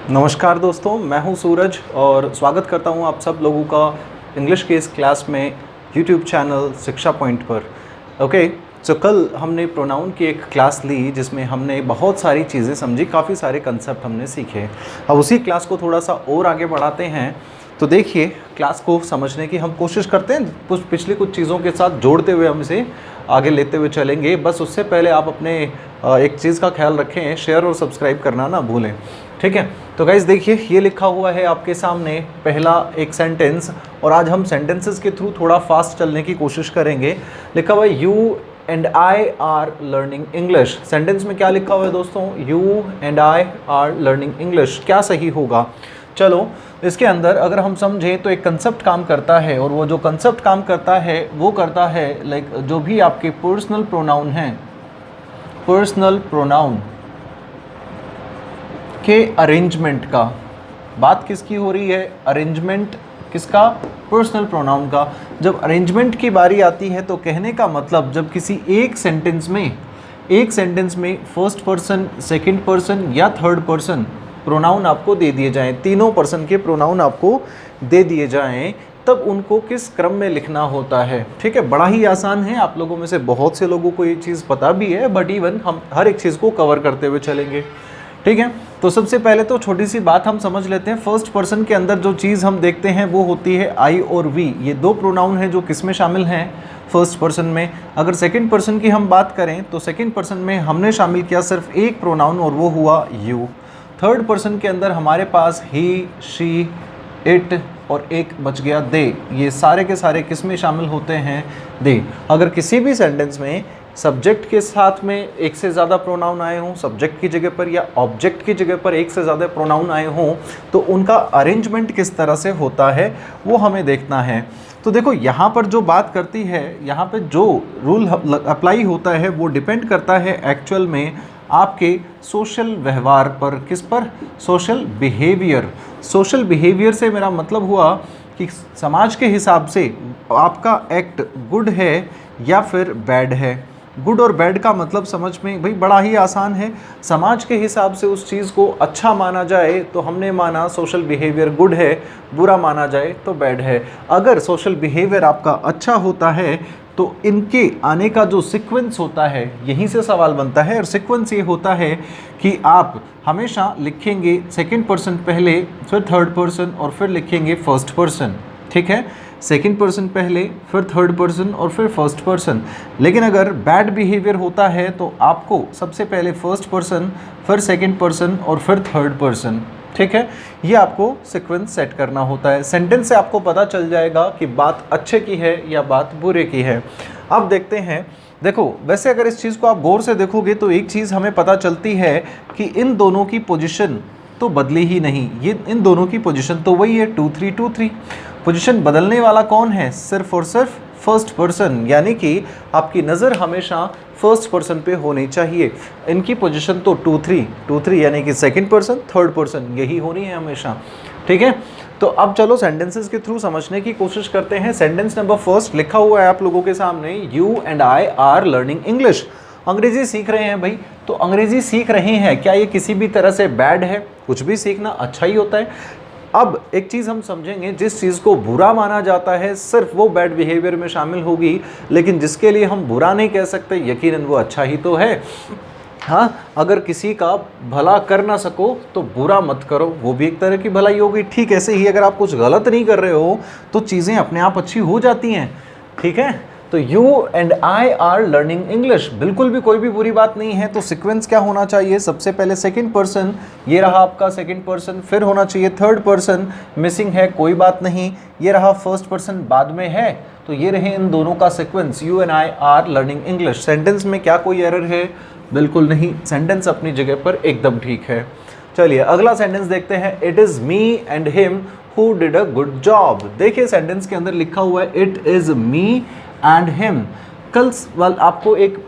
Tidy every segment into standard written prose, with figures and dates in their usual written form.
नमस्कार दोस्तों, मैं हूं सूरज और स्वागत करता हूं आप सब लोगों का इंग्लिश के इस क्लास में यूट्यूब चैनल शिक्षा पॉइंट पर। ओके, सो कल हमने प्रोनाउन की एक क्लास ली जिसमें हमने बहुत सारी चीज़ें समझी, काफ़ी सारे कंसेप्ट हमने सीखे। अब उसी क्लास को थोड़ा सा और आगे बढ़ाते हैं। तो देखिए, क्लास को समझने की हम कोशिश करते हैं, पिछली कुछ चीज़ों के साथ जोड़ते हुए हम इसे आगे लेते हुए चलेंगे। बस उससे पहले आप अपने एक चीज़ का ख्याल रखें, शेयर और सब्सक्राइब करना ना भूलें, ठीक है। तो गाइस देखिए, ये लिखा हुआ है आपके सामने पहला एक सेंटेंस, और आज हम सेंटेंसेस के थ्रू थोड़ा फास्ट चलने की कोशिश करेंगे। लिखा हुआ है you and I R learning English. Sentence में क्या लिखा हुआ है दोस्तों? You and I R learning English. क्या सही होगा? चलो, इसके अंदर अगर हम समझें तो एक कंसेप्ट काम करता है, और वो जो कंसेप्ट काम करता है वो करता है लाइक जो भी आपके पर्सनल प्रोनाउन हैं, पर्सनल प्रोनाउन के अरेंजमेंट का। बात किसकी हो रही है? अरेंजमेंट किसका? पर्सनल प्रोनाउन का। जब अरेंजमेंट की बारी आती है तो कहने का मतलब, जब किसी एक सेंटेंस में फर्स्ट पर्सन, सेकंड पर्सन या थर्ड पर्सन प्रोनाउन आपको दे दिए जाएं, तीनों पर्सन के प्रोनाउन आपको दे दिए जाएं, तब उनको किस क्रम में लिखना होता है। ठीक है, बड़ा ही आसान है। आप लोगों में से बहुत से लोगों को ये चीज़ पता भी है, बट इवन हम हर एक चीज़ को कवर करते हुए चलेंगे, ठीक है। तो सबसे पहले तो छोटी सी बात हम समझ लेते हैं। फर्स्ट पर्सन के अंदर जो चीज़ हम देखते हैं वो होती है आई और वी। ये दो प्रोनाउन हैं जो किस में शामिल हैं? फर्स्ट पर्सन में। अगर सेकंड पर्सन की हम बात करें तो सेकंड पर्सन में हमने शामिल किया सिर्फ एक प्रोनाउन, और वो हुआ यू। थर्ड पर्सन के अंदर हमारे पास ही, शी, इट और एक बच गया दे। ये सारे के सारे किस में शामिल होते हैं? दे। अगर किसी भी सेंटेंस में सब्जेक्ट के साथ में एक से ज़्यादा प्रोनाउन आए हों, सब्जेक्ट की जगह पर या ऑब्जेक्ट की जगह पर एक से ज़्यादा प्रोनाउन आए हों, तो उनका अरेंजमेंट किस तरह से होता है वो हमें देखना है। तो देखो, यहाँ पर जो बात करती है, यहाँ पे जो रूल अप्लाई होता है वो डिपेंड करता है एक्चुअल में आपके सोशल व्यवहार पर। किस पर? Social behaviour. सोशल बिहेवियर से मेरा मतलब हुआ कि समाज के हिसाब से आपका एक्ट गुड है या फिर बैड है। गुड और बैड का मतलब समझ में भाई बड़ा ही आसान है। समाज के हिसाब से उस चीज़ को अच्छा माना जाए तो हमने माना सोशल बिहेवियर गुड है, बुरा माना जाए तो बैड है। अगर सोशल बिहेवियर आपका अच्छा होता है तो इनके आने का जो सीक्वेंस होता है, यहीं से सवाल बनता है। और सीक्वेंस ये होता है कि आप हमेशा लिखेंगे सेकंड पर्सन पहले, फिर थर्ड पर्सन, और फिर लिखेंगे फर्स्ट पर्सन, ठीक है। सेकंड पर्सन पहले, फिर थर्ड पर्सन और फिर फर्स्ट पर्सन। लेकिन अगर बैड बिहेवियर होता है तो आपको सबसे पहले फर्स्ट पर्सन, फिर सेकंड पर्सन और फिर थर्ड पर्सन, ठीक है। ये आपको सीक्वेंस सेट करना होता है। सेंटेंस से आपको पता चल जाएगा कि बात अच्छे की है या बात बुरे की है। अब देखते हैं। देखो, वैसे अगर इस चीज़ को आप गौर से देखोगे तो एक चीज़ हमें पता चलती है कि इन दोनों की पोजीशन तो बदली ही नहीं। ये इन दोनों की पोजीशन तो वही है, 2 3 2 3। पोजीशन बदलने वाला कौन है? सिर्फ और सिर्फ फर्स्ट पर्सन, यानी कि आपकी नज़र हमेशा फर्स्ट पर्सन पे होनी चाहिए। इनकी पोजीशन तो 2 3 यानी कि सेकंड पर्सन, थर्ड पर्सन, यही होनी है हमेशा, ठीक है। तो अब चलो सेंटेंसेस के थ्रू समझने की कोशिश करते हैं। सेंटेंस नंबर फर्स्ट लिखा हुआ है आप लोगों के सामने, you and I R learning English. अंग्रेजी सीख रहे हैं भाई। तो अंग्रेजी सीख रहे हैं, क्या ये किसी भी तरह से बैड है? कुछ भी सीखना अच्छा ही होता है। अब एक चीज़ हम समझेंगे, जिस चीज़ को बुरा माना जाता है सिर्फ वो बैड बिहेवियर में शामिल होगी, लेकिन जिसके लिए हम बुरा नहीं कह सकते, यकीनन वो अच्छा ही तो है। हाँ, अगर किसी का भला कर ना सको तो बुरा मत करो, वो भी एक तरह की भलाई होगी। ठीक ऐसे ही अगर आप कुछ गलत नहीं कर रहे हो तो चीज़ें अपने आप अच्छी हो जाती हैं, ठीक है। तो you and I R learning English, बिल्कुल भी कोई भी बुरी बात नहीं है। तो सीक्वेंस क्या होना चाहिए? सबसे पहले सेकंड पर्सन, ये रहा आपका सेकंड पर्सन, फिर होना चाहिए थर्ड पर्सन, मिसिंग है कोई बात नहीं, ये रहा फर्स्ट पर्सन बाद में है। तो ये रहे इन दोनों का sequence, you and I R learning English. Sentence में क्या कोई एरर है? बिल्कुल नहीं, सेंटेंस अपनी जगह पर एकदम ठीक है। चलिए अगला सेंटेंस देखते हैं। It is me and him who did a good job. देखिए सेंटेंस के अंदर लिखा हुआ है it is me and him. कल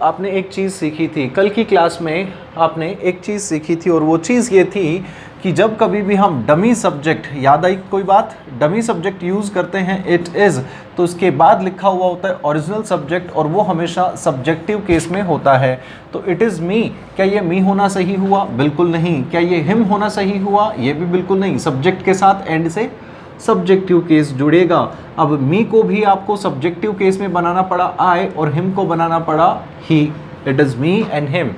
आपने एक चीज़ सीखी थी, कल की क्लास में आपने एक चीज़ सीखी थी और वो चीज़ ये थी कि जब कभी भी हम डमी सब्जेक्ट, याद आई कोई बात, डमी सब्जेक्ट यूज़ करते हैं इट इज़, तो उसके बाद लिखा हुआ होता है ओरिजिनल सब्जेक्ट और वो हमेशा सब्जेक्टिव केस में होता है। तो इट इज़ मी, क्या ये मी होना सही हुआ? बिल्कुल नहीं। क्या ये हिम होना सही हुआ? ये भी बिल्कुल नहीं। सब्जेक्ट के साथ एंड से सब्जेक्टिव केस जुड़ेगा। अब मी को भी आपको सब्जेक्टिव केस में बनाना पड़ा आई, और हिम को बनाना पड़ा ही। It is me and him.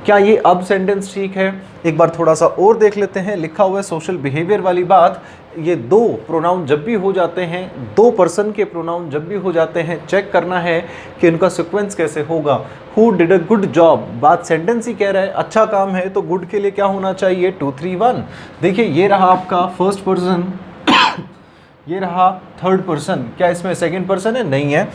क्या ये अब सेंटेंस ठीक है? एक बार थोड़ा सा और देख लेते हैं। लिखा हुआ है सोशल बिहेवियर वाली बात। ये दो प्रोनाउन जब भी हो जाते हैं, दो पर्सन के प्रोनाउन जब भी हो जाते हैं, चेक करना है कि इनका सीक्वेंस कैसे होगा। Who did a good job, बात सेंटेंस ही कह रहा है अच्छा काम है, तो गुड के लिए क्या होना चाहिए? 2 3 1। देखिए ये रहा आपका फर्स्ट पर्सन, ये रहा थर्ड पर्सन। क्या इसमें सेकंड पर्सन है? नहीं है।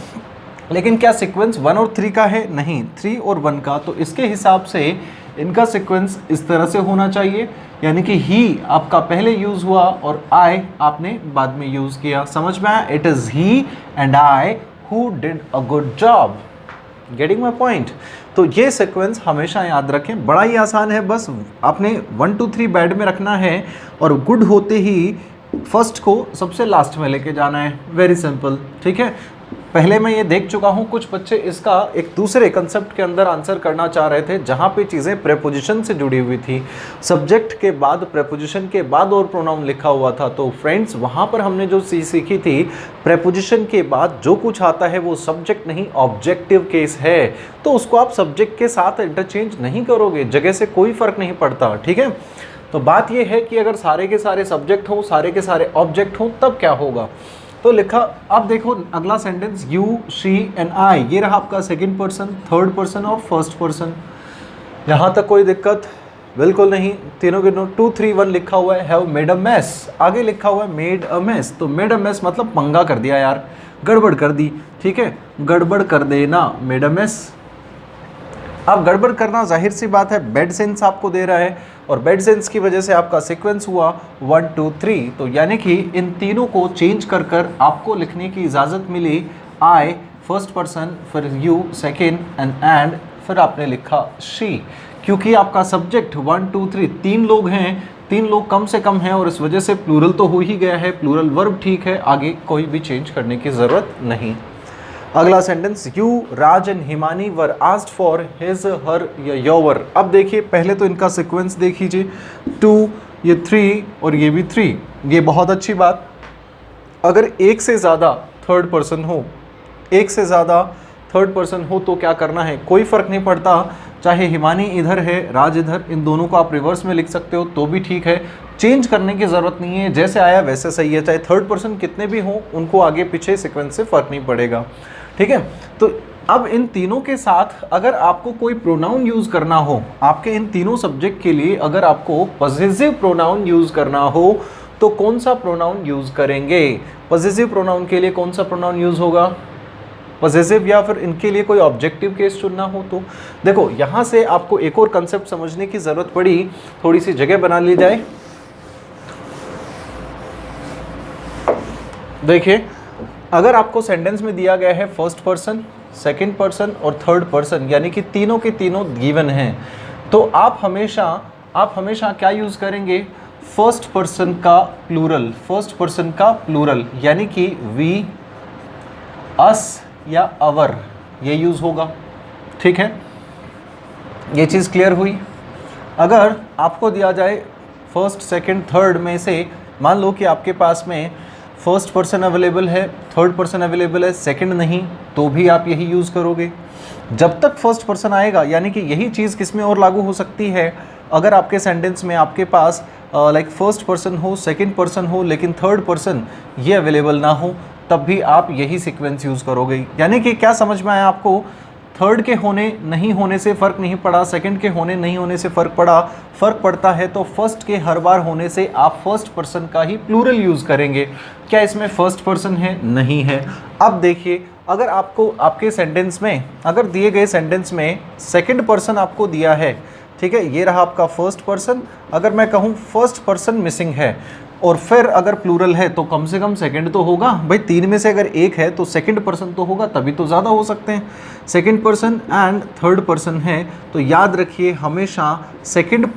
लेकिन क्या सीक्वेंस 1 और 3 का है? नहीं, 3 और 1 का। तो इसके हिसाब से इनका सीक्वेंस इस तरह से होना चाहिए, यानी कि ही आपका पहले यूज हुआ और आई आपने बाद में यूज किया। समझ में आया? It is he and I who did a good job. Getting my point? तो ये सीक्वेंस हमेशा याद रखें, बड़ा ही आसान है। बस आपने 1 2 3 बैड में रखना है और गुड होते ही फर्स्ट को सबसे लास्ट में लेके जाना है। वेरी सिंपल, ठीक है। पहले मैं ये देख चुका हूँ, कुछ बच्चे इसका एक दूसरे कंसेप्ट के अंदर आंसर करना चाह रहे थे, जहाँ पे चीज़ें प्रेपोजिशन से जुड़ी हुई थी। सब्जेक्ट के बाद प्रेपोजिशन के बाद और प्रोनाउन लिखा हुआ था। तो फ्रेंड्स, वहाँ पर हमने जो चीज़ सीखी थी, प्रेपोजिशन के बाद जो कुछ आता है वो सब्जेक्ट नहीं ऑब्जेक्टिव केस है। तो उसको आप सब्जेक्ट के साथ इंटरचेंज नहीं करोगे, जगह से कोई फ़र्क नहीं पड़ता, ठीक है। तो बात यह है कि अगर सारे के सारे सब्जेक्ट हों, सारे के सारे ऑब्जेक्ट हों, तब क्या होगा। तो लिखा, अब देखो अगला sentence, you she and I, ये रहा आपका सेकंड पर्सन, थर्ड पर्सन और फर्स्ट पर्सन। यहाँ तक कोई दिक्कत बिल्कुल नहीं। तीनों के 2 3 1 लिखा हुआ है, हैव मेड अ मेस। आगे लिखा हुआ है मेड अ मेस, तो मेड अ मेस मतलब पंगा कर दिया यार, गड़बड़ कर दी, ठीक है, गड़बड़ कर देना, मेड अ मेस। अब गड़बड़ करना जाहिर सी बात है, बैड सेंस आपको दे रहा है और बैड सेंस की वजह से आपका सीक्वेंस हुआ 1 2 3। तो यानी कि इन तीनों को चेंज कर कर आपको लिखने की इजाज़त मिली। आई फर्स्ट पर्सन, फिर यू सेकेंड एंड फिर आपने लिखा शी। क्योंकि आपका सब्जेक्ट 1 2 3 3 लोग हैं, 3 लोग कम से कम हैं और इस वजह से प्लूरल तो हो ही गया है, प्लूरल वर्ब ठीक है, आगे कोई भी चेंज करने की ज़रूरत नहीं। अगला sentence, you Raj and Himani were asked for his her या योर। अब देखिए पहले तो इनका सीक्वेंस देख लीजिए, 2, ये 3 और ये भी 3, ये बहुत अच्छी बात। अगर एक से ज़्यादा थर्ड पर्सन हो, एक से ज़्यादा थर्ड पर्सन हो तो क्या करना है, कोई फ़र्क नहीं पड़ता, चाहे हिमानी इधर है राज इधर, इन दोनों को आप रिवर्स में लिख सकते हो तो भी ठीक है, चेंज करने की ज़रूरत नहीं है, जैसे आया वैसे सही है। चाहे थर्ड पर्सन कितने भी हों, उनको आगे पीछे सीक्वेंस से फ़र्क नहीं पड़ेगा, ठीक है। तो अब इन तीनों के साथ अगर आपको कोई प्रोनाउन यूज़ करना हो, आपके इन तीनों सब्जेक्ट के लिए अगर आपको पॉजिटिव प्रोनाउन यूज़ करना हो तो कौन सा प्रोनाउन यूज़ करेंगे? पॉजिटिव प्रोनाउन के लिए कौन सा प्रोनाउन यूज़ होगा? पॉजिटिव, या फिर इनके लिए कोई ऑब्जेक्टिव केस चुनना हो तो देखो यहाँ से आपको एक और कंसेप्ट समझने की ज़रूरत पड़ी, थोड़ी सी जगह बना ली जाए। देखिए अगर आपको सेंटेंस में दिया गया है फर्स्ट पर्सन, सेकंड पर्सन और थर्ड पर्सन, यानी कि तीनों के तीनों गिवन हैं, तो आप हमेशा क्या यूज़ करेंगे? फर्स्ट पर्सन का प्लूरल, फर्स्ट पर्सन का प्लूरल, यानी कि वी, अस या अवर, ये यूज़ होगा, ठीक है। ये चीज़ क्लियर हुई। अगर आपको दिया जाए फर्स्ट सेकंड थर्ड में से, मान लो कि आपके पास में फर्स्ट पर्सन अवेलेबल है, थर्ड पर्सन अवेलेबल है, सेकंड नहीं, तो भी आप यही यूज़ करोगे जब तक फर्स्ट पर्सन आएगा। यानी कि यही चीज़ किस में और लागू हो सकती है? अगर आपके सेंटेंस में आपके पास लाइक फर्स्ट पर्सन हो, सेकंड पर्सन हो, लेकिन थर्ड पर्सन ये अवेलेबल ना हो, तब भी आप यही सीक्वेंस यूज़ करोगे। यानी कि क्या समझ में आया आपको? थर्ड के होने नहीं होने से फ़र्क नहीं पड़ा, सेकंड के होने नहीं होने से फ़र्क पड़ा, फ़र्क पड़ता है तो फर्स्ट के हर बार होने से आप फर्स्ट पर्सन का ही प्लूरल यूज़ करेंगे। क्या इसमें फर्स्ट पर्सन है? नहीं है। अब देखिए अगर आपको आपके सेंटेंस में, अगर दिए गए सेंटेंस में सेकंड पर्सन आपको दिया है, ठीक है, ये रहा आपका फर्स्ट पर्सन, अगर मैं कहूँ फर्स्ट पर्सन मिसिंग है और फिर अगर प्लूरल है तो कम से कम सेकंड तो होगा भाई, 3 में से अगर एक है तो सेकंड पर्सन तो होगा, तभी तो ज़्यादा हो सकते हैं। Second person and third person है, तो याद रखिए हमेशा सेकंड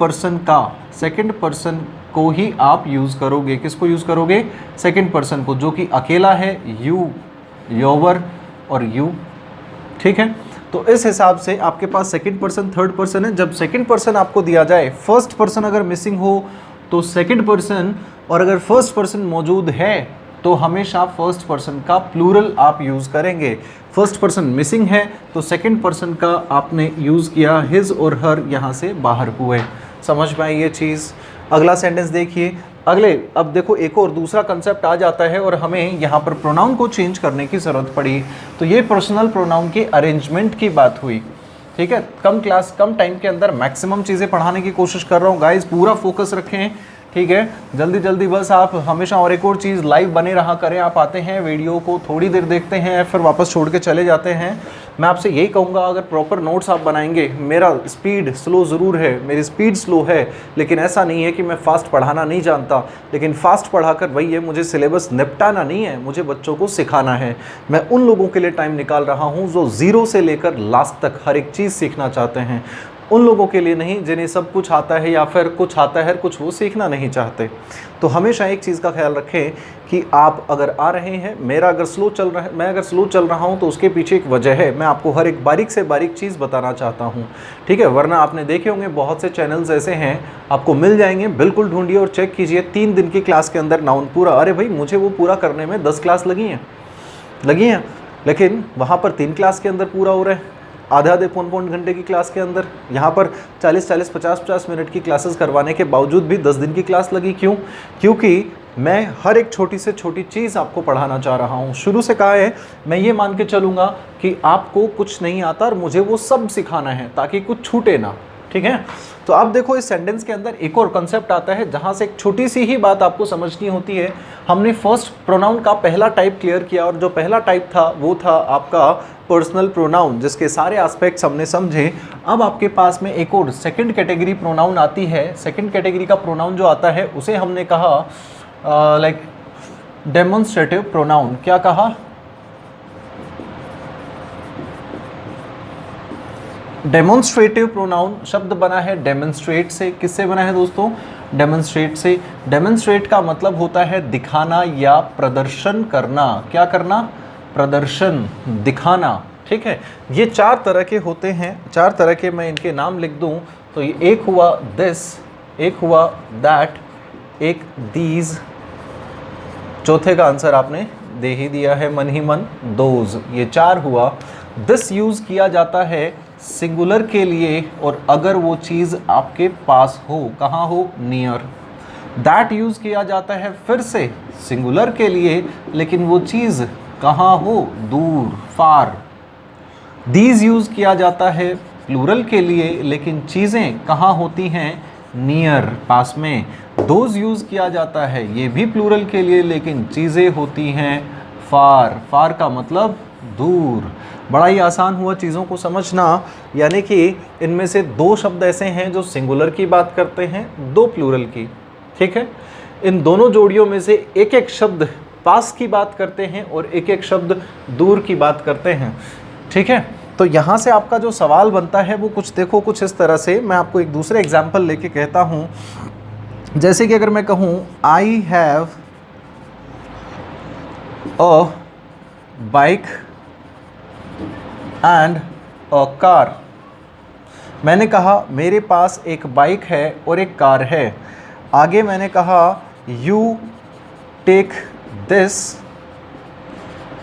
पर्सन को ही आप यूज़ करोगे। किसको यूज़ करोगे? सेकंड पर्सन को, जो कि अकेला है, यू, योवर और यू। ठीक है, तो इस हिसाब से आपके पास सेकंड पर्सन थर्ड पर्सन है। जब सेकंड पर्सन आपको दिया जाए, फर्स्ट पर्सन अगर मिसिंग हो तो सेकंड पर्सन, और अगर फर्स्ट पर्सन मौजूद है तो हमेशा फर्स्ट पर्सन का प्लूरल आप यूज़ करेंगे। फर्स्ट पर्सन मिसिंग है तो सेकंड पर्सन का आपने यूज़ किया हिज और हर, यहाँ से बाहर हुए। समझ में आई ये चीज़? अगला सेंटेंस देखिए। अगले, अब देखो एक और दूसरा कंसेप्ट आ जाता है और हमें यहाँ पर प्रोनाउन को चेंज करने की ज़रूरत पड़ी। तो ये पर्सनल प्रोनाउन के अरेंजमेंट की बात हुई। ठीक है, कम टाइम के अंदर मैक्सिमम चीज़ें पढ़ाने की कोशिश कर रहा हूँ गाइस, पूरा फोकस रखें। ठीक है, जल्दी जल्दी बस आप हमेशा, और एक और चीज़, लाइव बने रहा करें। आप आते हैं, वीडियो को थोड़ी देर देखते हैं, फिर वापस छोड़ के चले जाते हैं। मैं आपसे यही कहूँगा, अगर प्रॉपर नोट्स आप बनाएंगे, मेरा स्पीड स्लो ज़रूर है, मेरी स्पीड स्लो है, लेकिन ऐसा नहीं है कि मैं फ़ास्ट पढ़ाना नहीं जानता, लेकिन फ़ास्ट पढ़ाकर वही है, मुझे सिलेबस निपटाना नहीं है, मुझे बच्चों को सिखाना है। मैं उन लोगों के लिए टाइम निकाल रहा हूँ जो ज़ीरो से लेकर लास्ट तक हर एक चीज़ सीखना चाहते हैं, उन लोगों के लिए नहीं जिन्हें सब कुछ आता है या फिर कुछ आता है कुछ वो सीखना नहीं चाहते। तो हमेशा एक चीज़ का ख्याल रखें कि आप अगर आ रहे हैं, मेरा अगर स्लो चल रहा है, मैं अगर स्लो चल रहा हूं तो उसके पीछे एक वजह है। मैं आपको हर एक बारीक से बारीक चीज़ बताना चाहता हूं। ठीक है, वरना आपने देखे होंगे बहुत से चैनल्स ऐसे हैं, आपको मिल जाएंगे, बिल्कुल ढूंढिए और चेक कीजिए 3 दिन की क्लास के अंदर नाउन पूरा। अरे भाई, मुझे वो पूरा करने में 10 क्लास लगी हैं, लेकिन वहाँ पर 3 क्लास के अंदर पूरा हो रहा है, आधे पौन घंटे की क्लास के अंदर। यहाँ पर 40 50 मिनट की क्लासेस करवाने के बावजूद भी 10 दिन की क्लास लगी। क्यों? क्योंकि मैं हर एक छोटी से छोटी चीज़ आपको पढ़ाना चाह रहा हूँ। शुरू से कहा है, मैं ये मान के चलूँगा कि आपको कुछ नहीं आता और मुझे वो सब सिखाना है ताकि कुछ छूटे ना। ठीक है, तो आप देखो इस सेंटेंस के अंदर एक और कंसेप्ट आता है जहाँ से एक छोटी सी ही बात आपको समझनी होती है। हमने फर्स्ट प्रोनाउन का पहला टाइप क्लियर किया, और जो पहला टाइप था वो था आपका पर्सनल प्रोनाउन, जिसके सारे एस्पेक्ट्स हमने समझे। अब आपके पास में एक और सेकंड कैटेगरी प्रोनाउन आती है। सेकंड कैटेगरी का प्रोनाउन जो आता है उसे हमने कहा लाइक डेमोन्स्ट्रेटिव प्रोनाउन। क्या कहा? डेमोन्स्ट्रेटिव प्रोनाउन शब्द बना है डेमोन्स्ट्रेट से। किससे बना है दोस्तों? डेमोन्स्ट्रेट से। डेमोन्स्ट्रेट का मतलब होता है दिखाना या प्रदर्शन करना। क्या करना? प्रदर्शन, दिखाना। ठीक है, ये 4 तरह के होते हैं। 4 तरह के मैं इनके नाम लिख दूं तो ये एक हुआ दिस, एक हुआ दैट, एक दीज, चौथे का आंसर आपने दे ही दिया है मन ही मन, दोज। ये 4 हुआ। दिस यूज़ किया जाता है सिंगुलर के लिए, और अगर वो चीज़ आपके पास हो, कहाँ हो? नियर। दैट यूज़ किया जाता है फिर से सिंगुलर के लिए, लेकिन वो चीज़ कहाँ हो? दूर, फार। दीज यूज़ किया जाता है प्लूरल के लिए, लेकिन चीज़ें कहाँ होती हैं? नियर, पास में। दोज यूज़ किया जाता है ये भी प्लूरल के लिए, लेकिन चीज़ें होती हैं फार। फार का मतलब दूर। बड़ा ही आसान हुआ चीज़ों को समझना। यानी कि इनमें से 2 शब्द ऐसे हैं जो सिंगुलर की बात करते हैं, 2 प्लूरल की। ठीक है, इन दोनों जोड़ियों में से एक एक शब्द पास की बात करते हैं और एक एक शब्द दूर की बात करते हैं। ठीक है, तो यहाँ से आपका जो सवाल बनता है वो कुछ देखो, कुछ इस तरह से। मैं आपको एक दूसरे एग्जाम्पल लेके कहता हूँ। जैसे कि अगर मैं कहूँ I have a bike and a car. मैंने कहा मेरे पास एक बाइक है और एक कार है। आगे मैंने कहा you take this,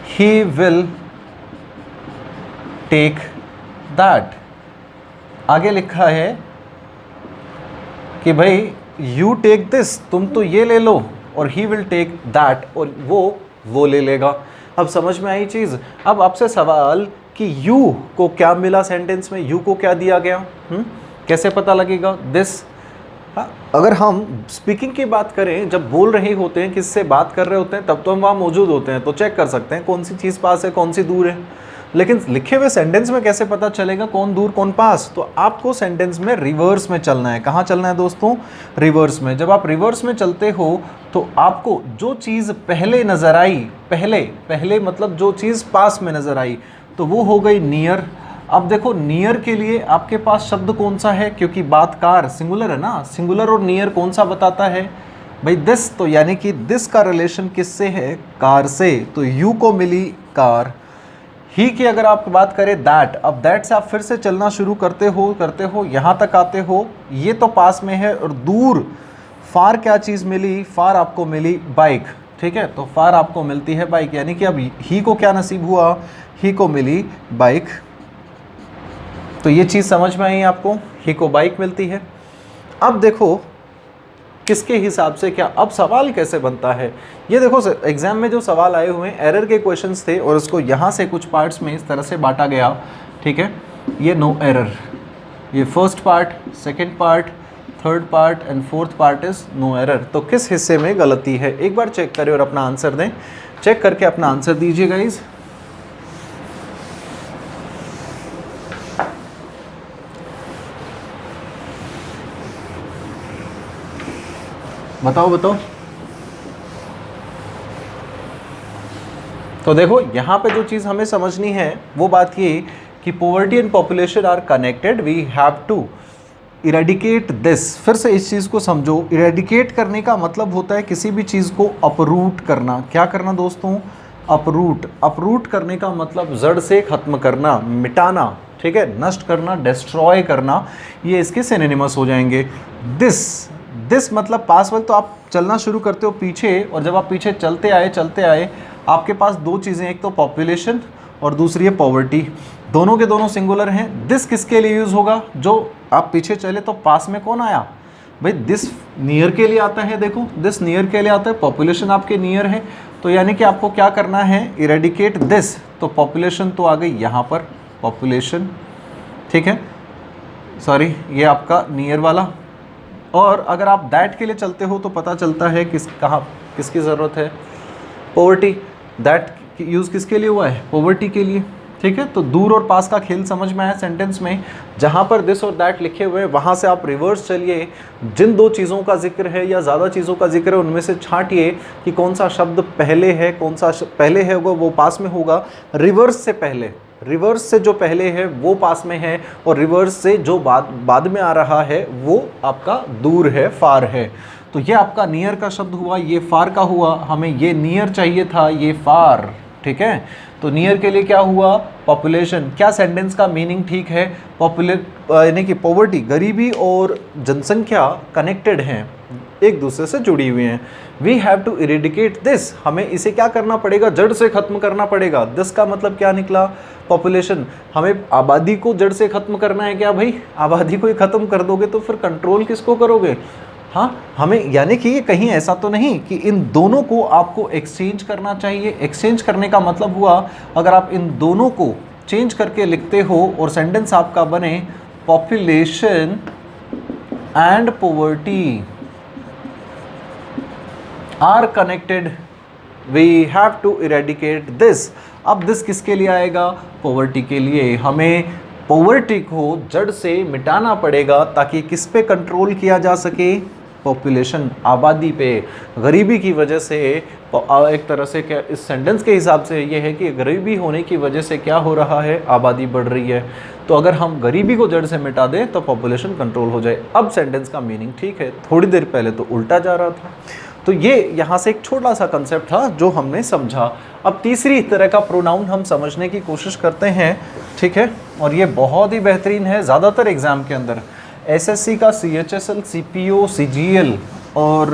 he will take that. आगे लिखा है कि भाई यू टेक दिस, तुम तो ये ले लो, और ही विल टेक दैट, और वो ले लेगा। अब समझ में आई चीज़? अब आपसे सवाल कि यू को क्या मिला सेंटेंस में, यू को क्या दिया गया, कैसे पता लगेगा? दिस। हाँ, अगर हम स्पीकिंग की बात करें, जब बोल रहे होते हैं, किससे बात कर रहे होते हैं, तब तो हम वहाँ मौजूद होते हैं, तो चेक कर सकते हैं कौन सी चीज़ पास है, कौन सी दूर है। लेकिन लिखे हुए सेंटेंस में कैसे पता चलेगा कौन दूर कौन पास? तो आपको सेंटेंस में रिवर्स में चलना है। कहाँ चलना है दोस्तों? रिवर्स में। जब आप रिवर्स में चलते हो तो आपको जो चीज़ पहले नज़र आई, पहले पहले मतलब जो चीज़ पास में नज़र आई, तो वो हो गई नियर। अब देखो नियर के लिए आपके पास शब्द कौन सा है, क्योंकि बात कार सिंगुलर है ना, सिंगुलर और नियर कौन सा बताता है भाई, दिस। तो यानी कि दिस का रिलेशन किससे है, कार से, तो यू को मिली कार। ही की अगर आप बात करें दैट, अब दैट से आप फिर से चलना शुरू करते हो यहाँ तक आते हो, ये तो पास में है, और दूर फार क्या चीज़ मिली, फार आपको मिली बाइक, ठीक है, तो फार आपको मिलती है बाइक, यानी कि अब ही को क्या नसीब हुआ, ही को मिली बाइक। तो ये चीज़ समझ में आई आपको, ही को बाइक मिलती है। अब देखो किसके हिसाब से क्या, अब सवाल कैसे बनता है, ये देखो एग्जाम में जो सवाल आए हुए हैं एरर के क्वेश्चंस थे, और उसको यहाँ से कुछ पार्ट्स में इस तरह से बांटा गया, ठीक है, ये नो एरर, ये first part, second part, third part and fourth part is no error. तो किस हिस्से में गलती है एक बार चेक करें और अपना आंसर दें, चेक करके अपना आंसर दीजिए गाइज। बताओ बताओ। तो देखो यहाँ पे जो चीज़ हमें समझनी है वो बात ये कि poverty and population are connected, we have to eradicate this. फिर से इस चीज़ को समझो, इरेडिकेट करने का मतलब होता है किसी भी चीज़ को अपरूट करना। क्या करना दोस्तों, अपरूट। अपरूट करने का मतलब जड़ से खत्म करना, मिटाना, ठीक है, नष्ट करना, डिस्ट्रॉय करना, ये इसके सिनोनिमस हो जाएंगे। दिस मतलब पास वाले, तो आप चलना शुरू करते हो पीछे, और जब आप पीछे चलते आए आपके पास दो चीज़ें, एक तो पॉपुलेशन और दूसरी है पॉवर्टी, दोनों के दोनों सिंगुलर हैं। दिस किसके लिए यूज़ होगा, जो आप पीछे चले तो पास में कौन आया भाई, दिस नियर के लिए आता है, देखो दिस नियर के लिए आता है, पॉपुलेशन आपके नियर है, तो यानी कि आपको क्या करना है, इरेडिकेट दिस। तो पॉपुलेशन तो आ गई यहाँ पर, पॉपुलेशन, ठीक है, सॉरी ये आपका नियर वाला। और अगर आप दैट के लिए चलते हो तो पता चलता है किसकी ज़रूरत है, पॉवर्टी। दैट यूज़ किसके लिए हुआ है, पॉवर्टी के लिए, ठीक है। तो दूर और पास का खेल समझ में आया सेंटेंस में, जहाँ पर दिस और दैट लिखे हुए हैं वहाँ से आप रिवर्स चलिए, जिन दो चीज़ों का जिक्र है या ज़्यादा चीज़ों का जिक्र है उनमें से छांटिए कि कौन सा शब्द पहले है, कौन सा पहले है होगा वो पास में होगा, रिवर्स से पहले, रिवर्स से जो पहले है वो पास में है, और रिवर्स से जो बाद में आ रहा है वो आपका दूर है, फार है। तो ये आपका नियर का शब्द हुआ, ये फार का हुआ, हमें ये नियर चाहिए था, ये फार, ठीक है। तो नियर के लिए क्या हुआ, पॉपुलेशन। क्या सेंटेंस का मीनिंग ठीक है, यानी कि पॉवर्टी, गरीबी और जनसंख्या कनेक्टेड हैं, एक दूसरे से जुड़ी हुई हैं। We have to eradicate this, हमें इसे क्या करना पड़ेगा, जड़ से खत्म करना पड़ेगा। दिस का मतलब क्या निकला, पॉपुलेशन। हमें आबादी को जड़ से खत्म करना है क्या भाई, आबादी को ही खत्म कर दोगे तो फिर कंट्रोल किसको करोगे। हाँ, हमें यानी कि ये कहीं ऐसा तो नहीं कि इन दोनों को आपको एक्सचेंज करना चाहिए। एक्सचेंज करने का मतलब हुआ अगर आप इन दोनों को चेंज करके लिखते हो और सेंटेंस आपका बने population and poverty are connected, we have to eradicate this. अब दिस किसके लिए आएगा, पॉवर्टी के लिए। हमें पॉवर्टी को जड़ से मिटाना पड़ेगा ताकि किस पे कंट्रोल किया जा सके, पॉपुलेशन, आबादी पे। गरीबी की वजह से एक तरह से क्या इस सेंटेंस के हिसाब से ये है कि गरीबी होने की वजह से क्या हो रहा है, आबादी बढ़ रही है। तो अगर हम गरीबी को जड़ से मिटा दें तो पॉपुलेशन कंट्रोल हो जाए। अब सेंटेंस का मीनिंग ठीक है, थोड़ी देर पहले तो उल्टा जा रहा था। तो ये यहाँ से एक छोटा सा कंसेप्ट था जो हमने समझा। अब तीसरी तरह का प्रोनाउन हम समझने की कोशिश करते हैं, ठीक है, और ये बहुत ही बेहतरीन है। ज़्यादातर एग्ज़ाम के अंदर एसएससी का CHSL, CPO, CGL और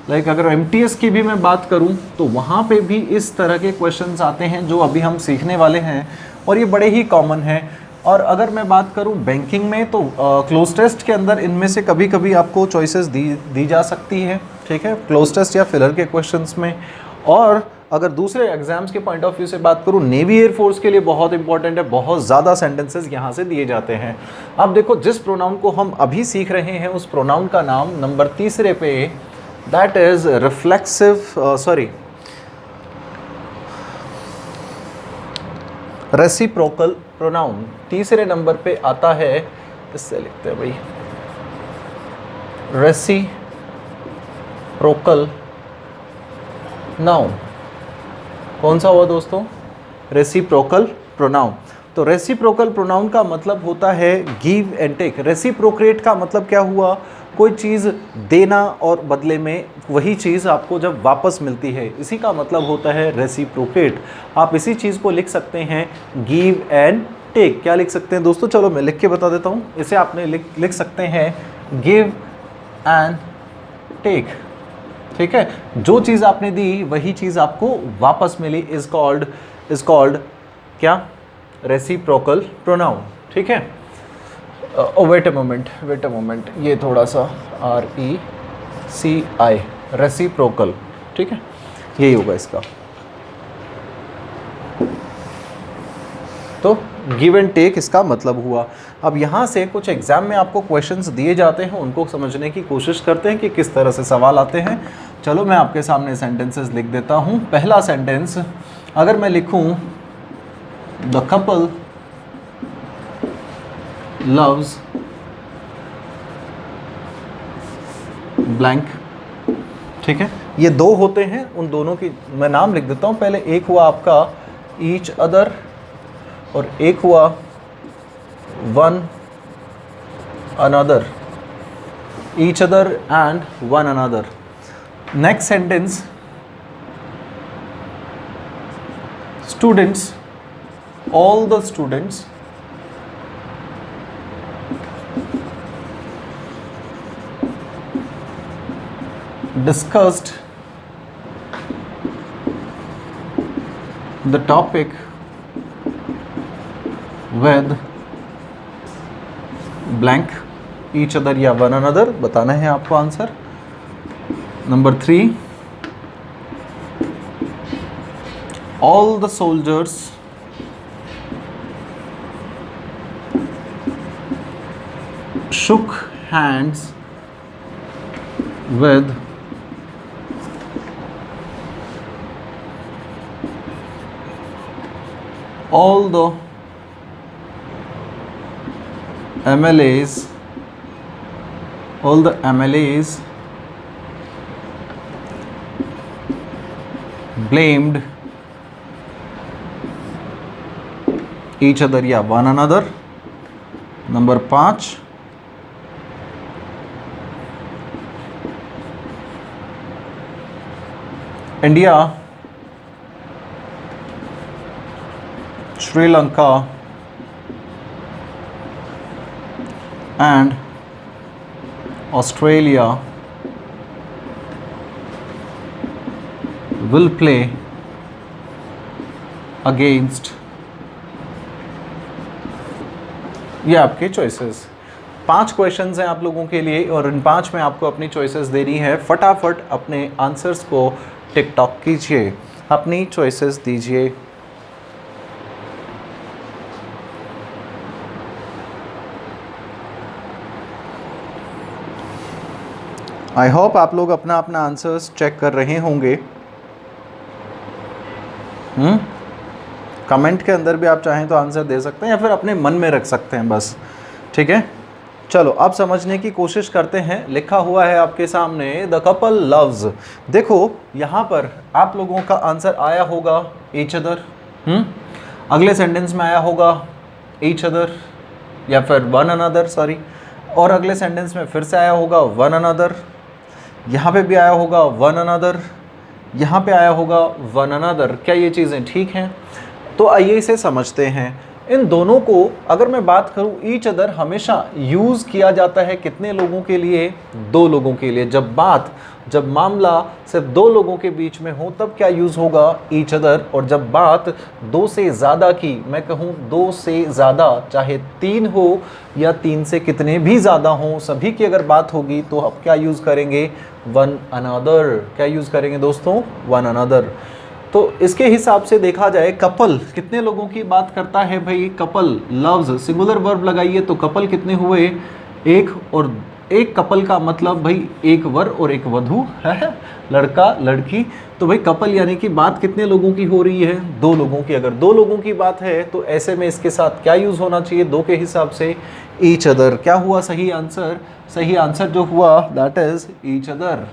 अगर MTS की भी मैं बात करूं तो वहाँ पे भी इस तरह के क्वेश्चंस आते हैं जो अभी हम सीखने वाले हैं, और ये बड़े ही कॉमन है। और अगर मैं बात करूं बैंकिंग में तो क्लोज टेस्ट के अंदर इनमें से कभी कभी आपको चॉइसेस दी जा सकती है, ठीक है, क्लोज टेस्ट या फिलर के क्वेश्चंस में। और अगर दूसरे एग्जाम्स के पॉइंट ऑफ व्यू से बात करूं, नेवी एयरफोर्स के लिए बहुत इंपॉर्टेंट है, बहुत ज़्यादा सेंटेंसेस यहाँ से दिए जाते हैं। अब देखो जिस प्रोनाउन को हम अभी सीख रहे हैं उस प्रोनाउन का नाम नंबर तीसरे पे, that is reflexive, reciprocal pronoun तीसरे नंबर पे आता है। इससे लिखते हैं भाई रेसिप्रोकल नाउन। कौन सा हुआ दोस्तों? Reciprocal pronoun. तो रेसिप्रोकल प्रोनाउन का मतलब होता है गिव एंड टेक। रेसिप्रोकेट का मतलब क्या हुआ? कोई चीज़ देना और बदले में वही चीज़ आपको जब वापस मिलती है, इसी का मतलब होता है रेसिप्रोकेट। आप इसी चीज़ को लिख सकते हैं गिव एंड टेक। क्या लिख सकते हैं दोस्तों? चलो मैं लिख के बता देता हूँ। इसे आपने लिख सकते हैं गिव एंड टेक। ठीक है, जो चीज़ आपने दी वही चीज़ आपको वापस मिली इज कॉल्ड क्या? Reciprocal pronoun. ठीक है। वेट अ मोमेंट, ये थोड़ा सा RECI रेसिप्रोकल। ठीक है, यही होगा इसका। तो गिव एंड टेक इसका मतलब हुआ। अब यहाँ से कुछ एग्जाम में आपको क्वेश्चंस दिए जाते हैं, उनको समझने की कोशिश करते हैं कि किस तरह से सवाल आते हैं। चलो मैं आपके सामने सेंटेंसेस लिख देता हूँ। पहला सेंटेंस अगर मैं लिखूँ, द कपल लव्स ब्लैंक। ठीक है, ये दो होते हैं, उन दोनों की मैं नाम लिख देता हूँ। पहले एक हुआ आपका ईच अदर और एक हुआ one another. Each other and one another. Next sentence, students, all the students discussed the topic with blank each other या one another। बताना है आपको answer. Number 3, all the soldiers shook hands with all the MLAs blamed each other या one another। Number 5, India, Sri Lanka and Australia will play against। ये आपके choices. 5 questions हैं आप लोगों के लिए और इन 5 में आपको अपनी चॉइसेस देनी है। फटाफट अपने आंसर्स को टिक टॉक कीजिए, अपनी चॉइसेस दीजिए। आई होप आप लोग अपना अपना आंसर्स चेक कर रहे होंगे। कमेंट के अंदर भी आप चाहें तो आंसर दे सकते हैं या फिर अपने मन में रख सकते हैं बस। ठीक है, चलो अब समझने की कोशिश करते हैं। लिखा हुआ है आपके सामने द कपल लव्स। देखो यहाँ पर आप लोगों का आंसर आया होगा ईच अदर। अगले सेंटेंस में आया होगा ईच अदर या फिर वन अनदर, सॉरी। और अगले सेंटेंस में फिर से आया होगा वन अनदर। यहाँ पे भी आया होगा वन अनदर, यहाँ पे आया होगा वन अनदर। क्या ये चीज़ें ठीक हैं? तो आइए इसे समझते हैं। इन दोनों को अगर मैं बात करूँ, ईच अदर हमेशा यूज़ किया जाता है कितने लोगों के लिए? 2 लोगों के लिए। जब मामला सिर्फ 2 लोगों के बीच में हो तब क्या यूज़ होगा? Each other. और जब बात 2 से ज़्यादा की, मैं कहूँ 2 से ज़्यादा, चाहे 3 हो या 3 से कितने भी ज़्यादा हों, सभी की अगर बात होगी तो अब क्या यूज़ करेंगे? One another. क्या यूज़ करेंगे दोस्तों? One another. तो इसके हिसाब से देखा जाए, कपल कितने लोगों की बात करता है भाई? कपल लव्स, सिंगुलर वर्ब लगाइए तो कपल कितने हुए? 1। और एक कपल का मतलब भाई एक वर और एक वधू है, लड़का लड़की। तो भाई कपल यानी कि बात कितने लोगों की हो रही है? 2 लोगों की। अगर 2 लोगों की बात है तो ऐसे में इसके साथ क्या यूज़ होना चाहिए? 2 के हिसाब से ईच अदर। क्या हुआ सही आंसर? सही आंसर जो हुआ that is each other.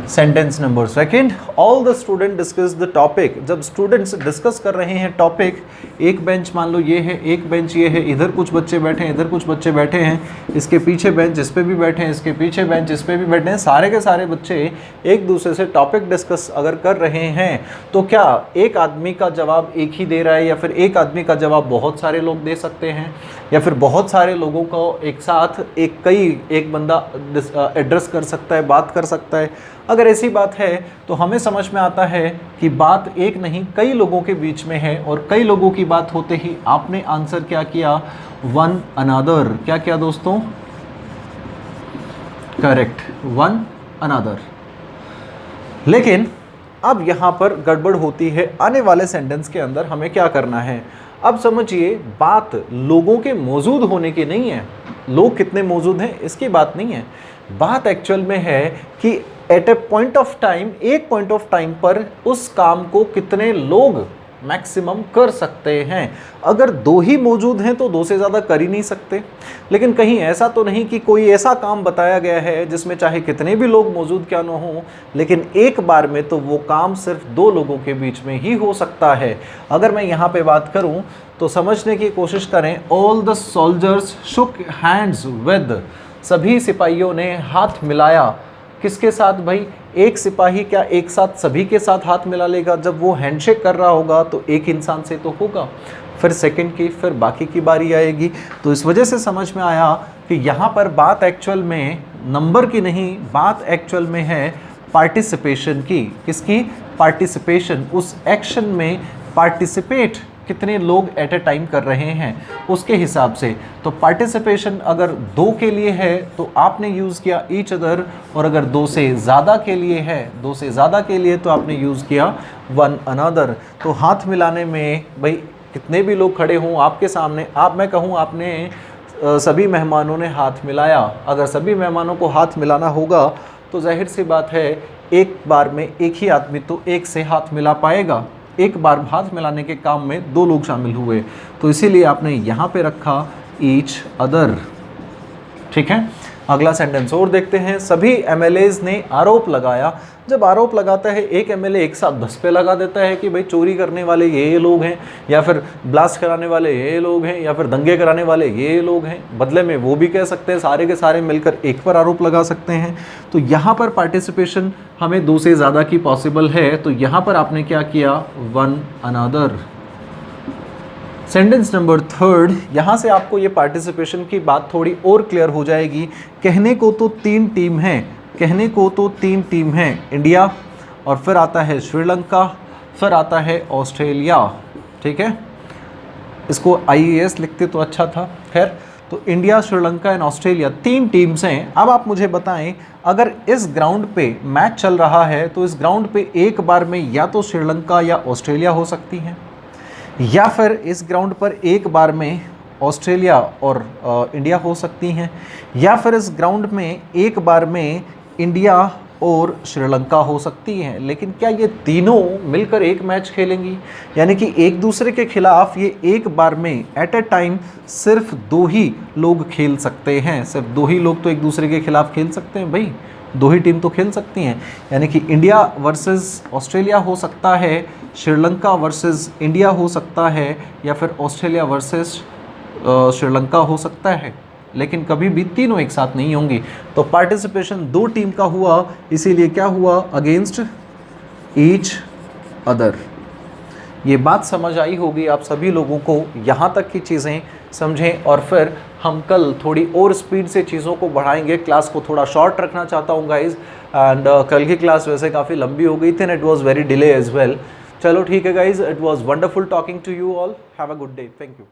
Sentence number second, all the student discuss the topic. जब स्टूडेंट्स डिस्कस कर रहे हैं टॉपिक, एक बेंच मान लो ये है, एक बेंच ये है, इधर कुछ बच्चे बैठे हैं, इधर कुछ बच्चे बैठे हैं, इसके पीछे बेंच जिस पे भी बैठे हैं, इसके पीछे बेंच जिस पे भी बैठे हैं, सारे के सारे बच्चे एक दूसरे से टॉपिक डिस्कस अगर कर रहे हैं तो क्या एक आदमी का जवाब एक ही दे रहा है, या फिर एक आदमी का जवाब बहुत सारे लोग दे सकते हैं, या फिर बहुत सारे लोगों को एक साथ एक बंदा एड्रेस कर सकता है, बात कर सकता है। अगर ऐसी बात है तो हमें समझ में आता है कि बात एक नहीं कई लोगों के बीच में है, और कई लोगों की बात होते ही आपने आंसर क्या किया, वन अनदर। क्या किया दोस्तों? Correct, one another. लेकिन अब यहाँ पर गड़बड़ होती है, आने वाले सेंटेंस के अंदर हमें क्या करना है। अब समझिए, बात लोगों के मौजूद होने की नहीं है, लोग कितने मौजूद हैं इसकी बात नहीं है। बात एक्चुअल में है कि at a point of time, एक पॉइंट ऑफ टाइम पर उस काम को कितने लोग मैक्सिमम कर सकते हैं। अगर दो ही मौजूद हैं तो दो से ज़्यादा कर ही नहीं सकते। लेकिन कहीं ऐसा तो नहीं कि कोई ऐसा काम बताया गया है जिसमें चाहे कितने भी लोग मौजूद क्या ना हो, लेकिन एक बार में तो वो काम सिर्फ दो लोगों के बीच में ही हो सकता है। अगर मैं यहाँ पे बात करूँ तो समझने की कोशिश करें, all the soldiers shook hands with, सभी सिपाहियों ने हाथ मिलाया। किसके साथ भाई? एक सिपाही क्या एक साथ सभी के साथ हाथ मिला लेगा? जब वो हैंडशेक कर रहा होगा तो एक इंसान से तो होगा, फिर सेकंड की, फिर बाकी की बारी आएगी। तो इस वजह से समझ में आया कि यहाँ पर बात एक्चुअल में नंबर की नहीं, बात एक्चुअल में है पार्टिसिपेशन की। किसकी? पार्टिसिपेशन, उस एक्शन में पार्टिसिपेट कितने लोग एट ए टाइम कर रहे हैं उसके हिसाब से। तो पार्टिसिपेशन अगर दो के लिए है तो आपने यूज़ किया ईच अदर, और अगर दो से ज़्यादा के लिए है, दो से ज़्यादा के लिए तो आपने यूज़ किया वन अनदर। तो हाथ मिलाने में भाई कितने भी लोग खड़े हों आपके सामने, मैं कहूँ आपने सभी मेहमानों ने हाथ मिलाया। अगर सभी मेहमानों को हाथ मिलाना होगा तो जाहिर सी बात है एक बार में एक ही आदमी तो एक से हाथ मिला पाएगा। एक बार हाथ मिलाने के काम में दो लोग शामिल हुए, तो इसीलिए आपने यहाँ पे रखा ईच अदर। ठीक है, अगला सेंटेंस और देखते हैं। सभी एमएलएज ने आरोप लगाया। जब आरोप लगाता है एक एमएलए एक साथ 10 पे लगा देता है कि भाई चोरी करने वाले ये लोग हैं, या फिर ब्लास्ट कराने वाले ये लोग हैं, या फिर दंगे कराने वाले ये लोग हैं, बदले में वो भी कह सकते हैं, सारे के सारे मिलकर एक पर आरोप लगा सकते हैं। तो यहाँ पर पार्टिसिपेशन हमें दो से ज़्यादा की पॉसिबल है, तो यहाँ पर आपने क्या किया, one another. Sentence number third, यहाँ से आपको ये पार्टिसिपेशन की बात थोड़ी और क्लियर हो जाएगी। कहने को तो तीन टीम हैं, कहने को तो तीन टीम हैं, इंडिया और फिर आता है श्रीलंका, फिर आता है ऑस्ट्रेलिया। ठीक है, इसको IAS लिखते तो अच्छा था। खैर, तो इंडिया, श्रीलंका एंड ऑस्ट्रेलिया तीन टीम्स हैं। अब आप मुझे बताएं, अगर इस ग्राउंड पे मैच चल रहा है तो इस ग्राउंड पे एक बार में या तो श्रीलंका या ऑस्ट्रेलिया हो सकती हैं, या फिर इस ग्राउंड पर एक बार में ऑस्ट्रेलिया और इंडिया हो सकती हैं, या फिर इस ग्राउंड में एक बार में इंडिया और श्रीलंका हो सकती हैं। लेकिन क्या ये तीनों मिलकर एक मैच खेलेंगी? यानी कि एक दूसरे के खिलाफ ये एक बार में एट ए टाइम सिर्फ दो ही लोग खेल सकते हैं। सिर्फ दो ही लोग तो एक दूसरे के खिलाफ खेल सकते हैं भाई, दो ही टीम तो खेल सकती हैं। यानी कि इंडिया वर्सेस ऑस्ट्रेलिया हो सकता है, श्रीलंका वर्सेस इंडिया हो सकता है, या फिर ऑस्ट्रेलिया वर्सेस श्रीलंका हो सकता है, लेकिन कभी भी तीनों एक साथ नहीं होंगी। तो पार्टिसिपेशन दो टीम का हुआ, इसीलिए क्या हुआ, अगेंस्ट ईच अदर। ये बात समझ आई होगी आप सभी लोगों को, यहाँ तक की चीज़ें समझें, और फिर हम कल थोड़ी और स्पीड से चीज़ों को बढ़ाएंगे। क्लास को थोड़ा शॉर्ट रखना चाहता हूँ गाइज, एंड कल की क्लास वैसे काफ़ी लंबी हो गई थी and it was very delay as well. चलो ठीक है guys, it was wonderful talking to you all, have a good day, thank you.